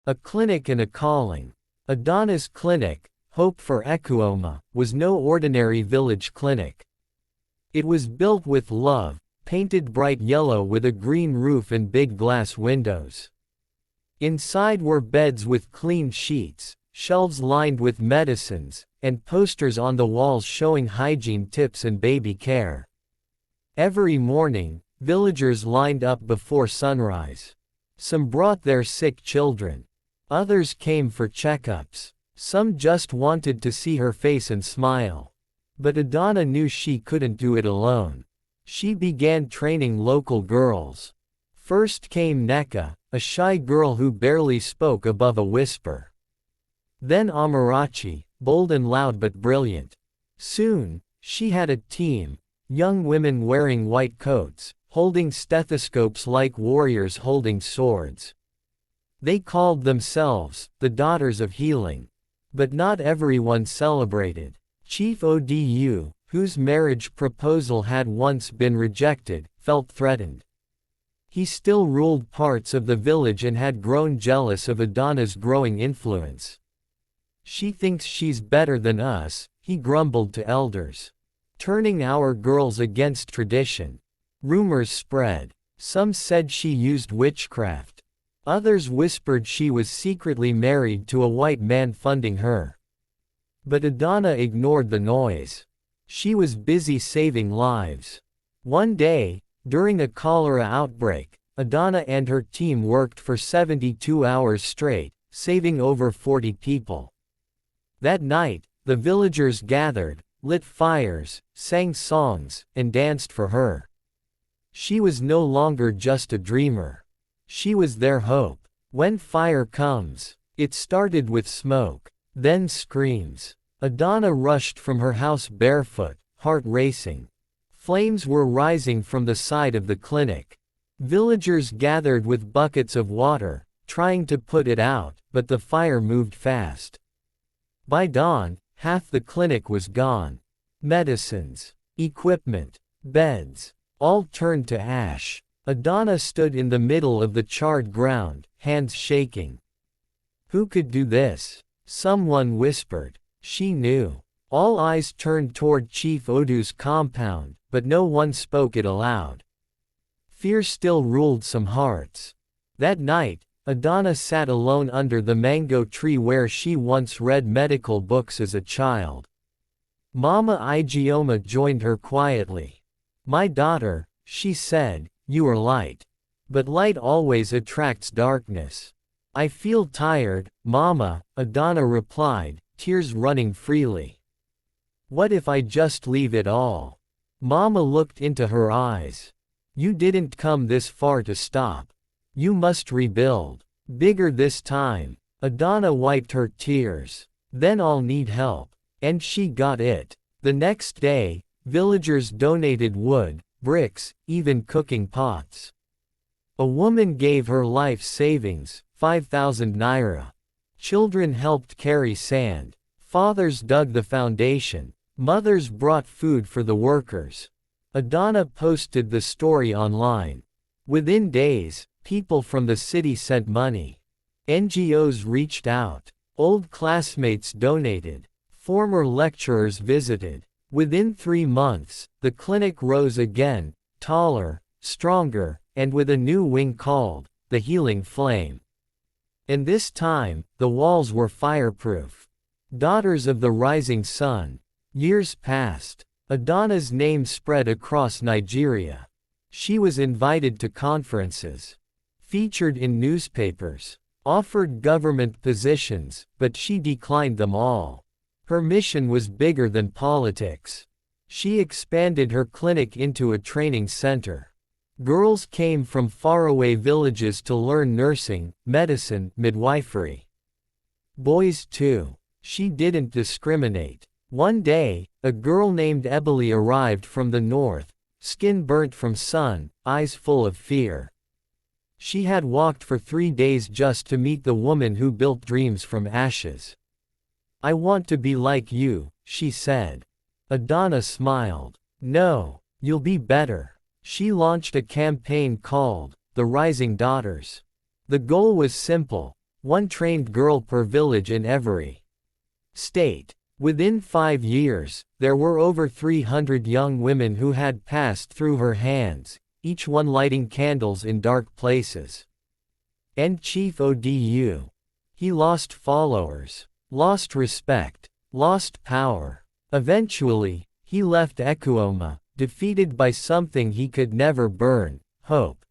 A clinic and a calling. Adana's clinic, Hope for Ekuoma, was no ordinary village clinic. It was built with love, painted bright yellow with a green roof and big glass windows. Inside were beds with clean sheets, shelves lined with medicines, and posters on the walls showing hygiene tips and baby care. Every morning, villagers lined up before sunrise. Some brought their sick children. Others came for checkups. Some just wanted to see her face and smile. But Adana knew she couldn't do it alone. She began training local girls. First came Neka, a shy girl who barely spoke above a whisper. Then Amarachi, bold and loud but brilliant. Soon, she had a team, young women wearing white coats, holding stethoscopes like warriors holding swords. They called themselves the Daughters of Healing. But not everyone celebrated. Chief Odu, whose marriage proposal had once been rejected, felt threatened. He still ruled parts of the village and had grown jealous of Adana's growing influence. She thinks she's better than us, he grumbled to elders. Turning our girls against tradition. Rumors spread. Some said she used witchcraft. Others whispered she was secretly married to a white man funding her. But Adana ignored the noise. She was busy saving lives. One day, during a cholera outbreak, Adana and her team worked for 72 hours straight, saving over 40 people. That night, the villagers gathered, lit fires, sang songs, and danced for her. She was no longer just a dreamer. She was their hope. When fire comes, it started with smoke, then screams. Adana rushed from her house barefoot, heart racing. Flames were rising from the side of the clinic. Villagers gathered with buckets of water, trying to put it out, but the fire moved fast. By dawn, half the clinic was gone. Medicines, equipment, beds, all turned to ash. Adana stood in the middle of the charred ground, hands shaking. Who could do this? Someone whispered. She knew. All eyes turned toward Chief Odu's compound, but no one spoke it aloud. Fear still ruled some hearts. That night, Adana sat alone under the mango tree where she once read medical books as a child. Mama Ijeoma joined her quietly. "My daughter," she said, "you are light. But light always attracts darkness." "I feel tired, Mama," Adana replied, tears running freely. "What if I just leave it all?" Mama looked into her eyes. "You didn't come this far to stop. You must rebuild. Bigger this time." Adana wiped her tears. "Then I'll need help." And she got it. The next day, villagers donated wood, bricks, even cooking pots. A woman gave her life savings, 5,000 naira. Children helped carry sand. Fathers dug the foundation. Mothers brought food for the workers. Adana posted the story online. Within days, people from the city sent money. NGOs reached out. Old classmates donated. Former lecturers visited. Within 3 months, the clinic rose again, taller, stronger, and with a new wing called the Healing Flame. And this time, the walls were fireproof. Daughters of the Rising Sun. Years passed. Adana's name spread across Nigeria. She was invited to conferences, featured in newspapers, offered government positions, but she declined them all. Her mission was bigger than politics. She expanded her clinic into a training center. Girls came from faraway villages to learn nursing, medicine, midwifery. Boys too. She didn't discriminate. One day, a girl named Ebeli arrived from the north, skin burnt from sun, eyes full of fear. She had walked for 3 days just to meet the woman who built dreams from ashes. "I want to be like you," she said. Adana smiled. "No, you'll be better." She launched a campaign called The Rising Daughters. The goal was simple: one trained girl per village in every state. Within 5 years, there were over 300 young women who had passed through her hands, each one lighting candles in dark places. And Chief Odu. He lost followers, lost respect, lost power. Eventually, he left Ekuoma, defeated by something he could never burn, hope.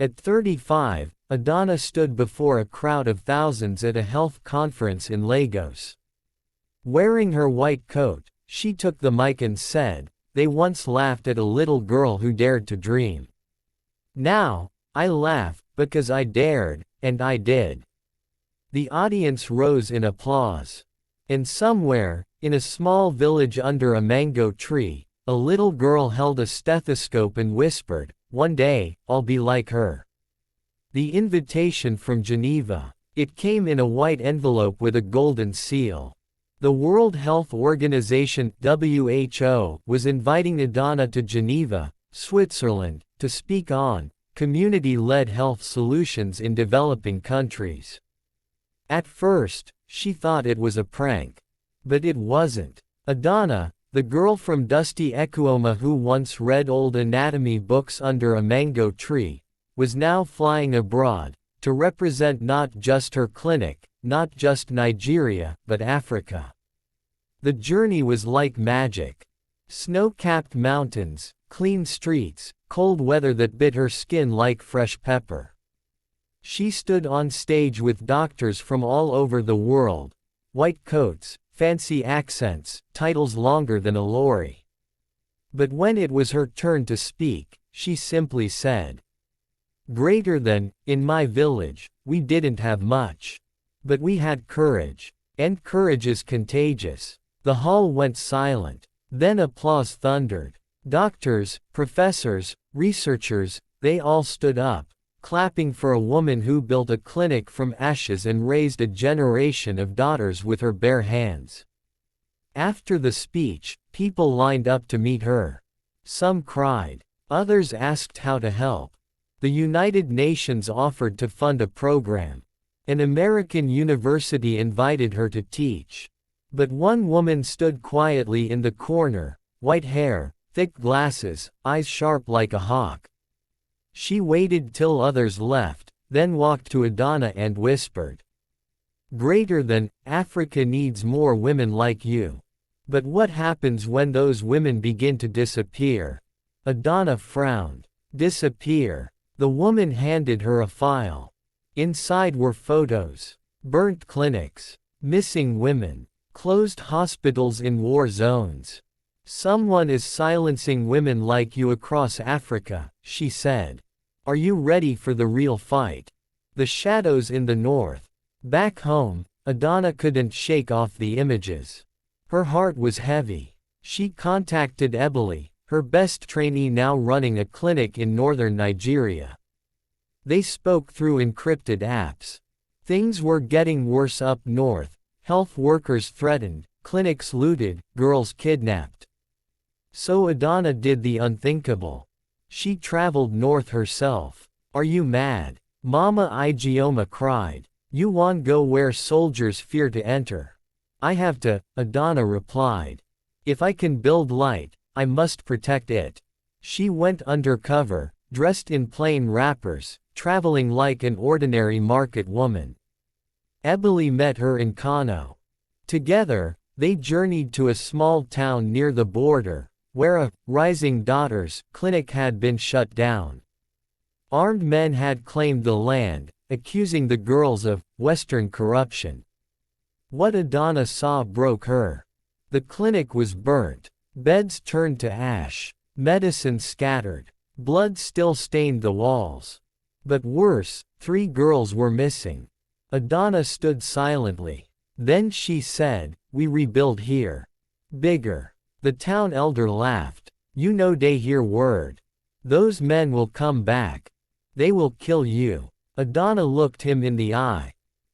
At 35, Adana stood before a crowd of thousands at a health conference in Lagos. Wearing her white coat, she took the mic and said, "They once laughed at a little girl who dared to dream. Now, I laugh, because I dared, and I did." The audience rose in applause. And somewhere, in a small village under a mango tree, a little girl held a stethoscope and whispered, "One day, I'll be like her." The invitation from Geneva. It came in a white envelope with a golden seal. The World Health Organization (WHO) was inviting Adana to Geneva, Switzerland, to speak on community-led health solutions in developing countries. At first, she thought it was a prank. But it wasn't. Adana, the girl from dusty Ekuoma who once read old anatomy books under a mango tree, was now flying abroad, to represent not just her clinic, not just Nigeria, but Africa. The journey was like magic. Snow-capped mountains, clean streets, cold weather that bit her skin like fresh pepper. She stood on stage with doctors from all over the world. White coats, fancy accents, titles longer than a lorry. But when it was her turn to speak, she simply said, "Greater than, in my village, we didn't have much. But we had courage. And courage is contagious." The hall went silent. Then applause thundered. Doctors, professors, researchers, they all stood up, clapping for a woman who built a clinic from ashes and raised a generation of daughters with her bare hands. After the speech, people lined up to meet her. Some cried. Others asked how to help. The United Nations offered to fund a program. An American university invited her to teach. But one woman stood quietly in the corner, white hair, thick glasses, eyes sharp like a hawk. She waited till others left, then walked to Adana and whispered, "Greater than, Africa needs more women like you." But what happens when those women begin to disappear? Adana frowned. Disappear. The woman handed her a file. Inside were photos. Burnt clinics. Missing women. Closed hospitals in war zones. "Someone is silencing women like you across Africa," she said. "Are you ready for the real fight?" The shadows in the north. Back home, Adana couldn't shake off the images. Her heart was heavy. She contacted Ebele, her best trainee now running a clinic in northern Nigeria. They spoke through encrypted apps. Things were getting worse up north. Health workers threatened, clinics looted, girls kidnapped. So Adana did the unthinkable. She traveled north herself. "Are you mad?" Mama Ijeoma cried. "You want go where soldiers fear to enter." "I have to," Adana replied. "If I can build light, I must protect it." She went undercover, dressed in plain wrappers, traveling like an ordinary market woman. Ebele met her in Kano. Together, they journeyed to a small town near the border, where a Rising Daughters clinic had been shut down. Armed men had claimed the land, accusing the girls of Western corruption. What Adana saw broke her. The clinic was burnt, beds turned to ash, medicine scattered, blood still stained the walls. But worse, 3 girls were missing. Adana stood silently. Then she said, "We rebuild here. Bigger." The town elder laughed. "You know they hear word. Those men will come back. They will kill you." Adana looked him in the eye.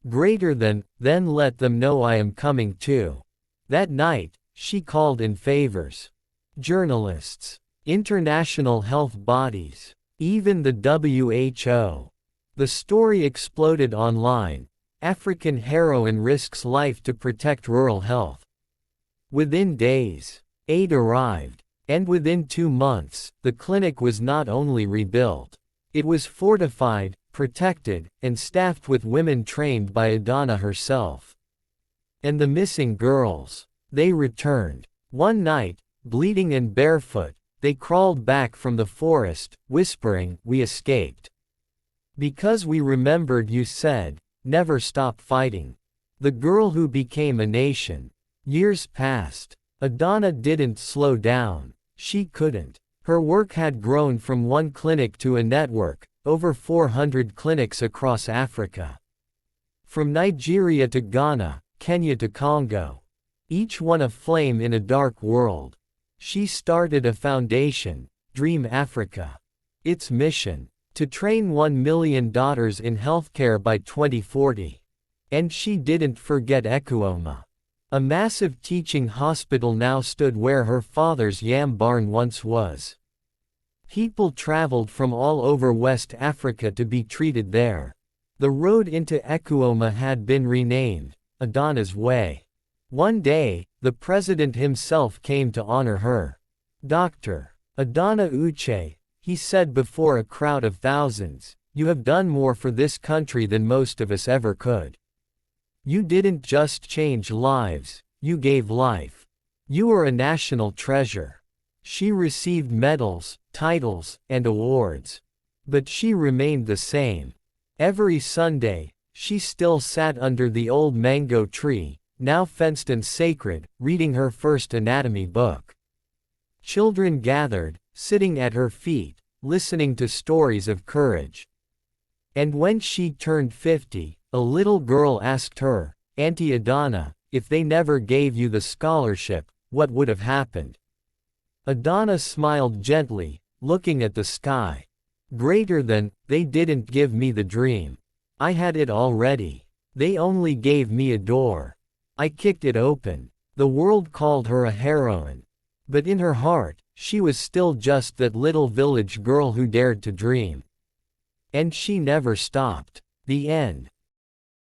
"Greater than, then let them know I am coming too." That night, she called in favors. Journalists. International health bodies. Even the WHO. The story exploded online. African heroine risks life to protect rural health. Within days, aid arrived, and within 2 months, the clinic was not only rebuilt, it was fortified, protected, and staffed with women trained by Adana herself. And the missing girls, they returned. One night, bleeding and barefoot, they crawled back from the forest, whispering, "We escaped. Because we remembered you said, never stop fighting." The girl who became a nation. Years passed. Adana didn't slow down. She couldn't. Her work had grown from one clinic to a network, over 400 clinics across Africa. From Nigeria to Ghana, Kenya to Congo. Each one a flame in a dark world. She started a foundation, Dream Africa. Its mission, to train 1 million daughters in healthcare by 2040. And she didn't forget Ekuoma. A massive teaching hospital now stood where her father's yam barn once was. People traveled from all over West Africa to be treated there. The road into Ekuoma had been renamed, Adana's Way. One day, the president himself came to honor her. "Dr. Adana Uche," he said before a crowd of thousands, "you have done more for this country than most of us ever could. You didn't just change lives, you gave life. You are a national treasure." She received medals, titles, and awards. But she remained the same. Every Sunday, she still sat under the old mango tree, now fenced and sacred, reading her first anatomy book. Children gathered, sitting at her feet, listening to stories of courage. And when she turned 50, a little girl asked her, "Auntie Adana, if they never gave you the scholarship, what would have happened?" Adana smiled gently, looking at the sky. "Greater than, they didn't give me the dream. I had it already. They only gave me a door. I kicked it open." The world called her a heroine. But in her heart, she was still just that little village girl who dared to dream. And she never stopped. The end.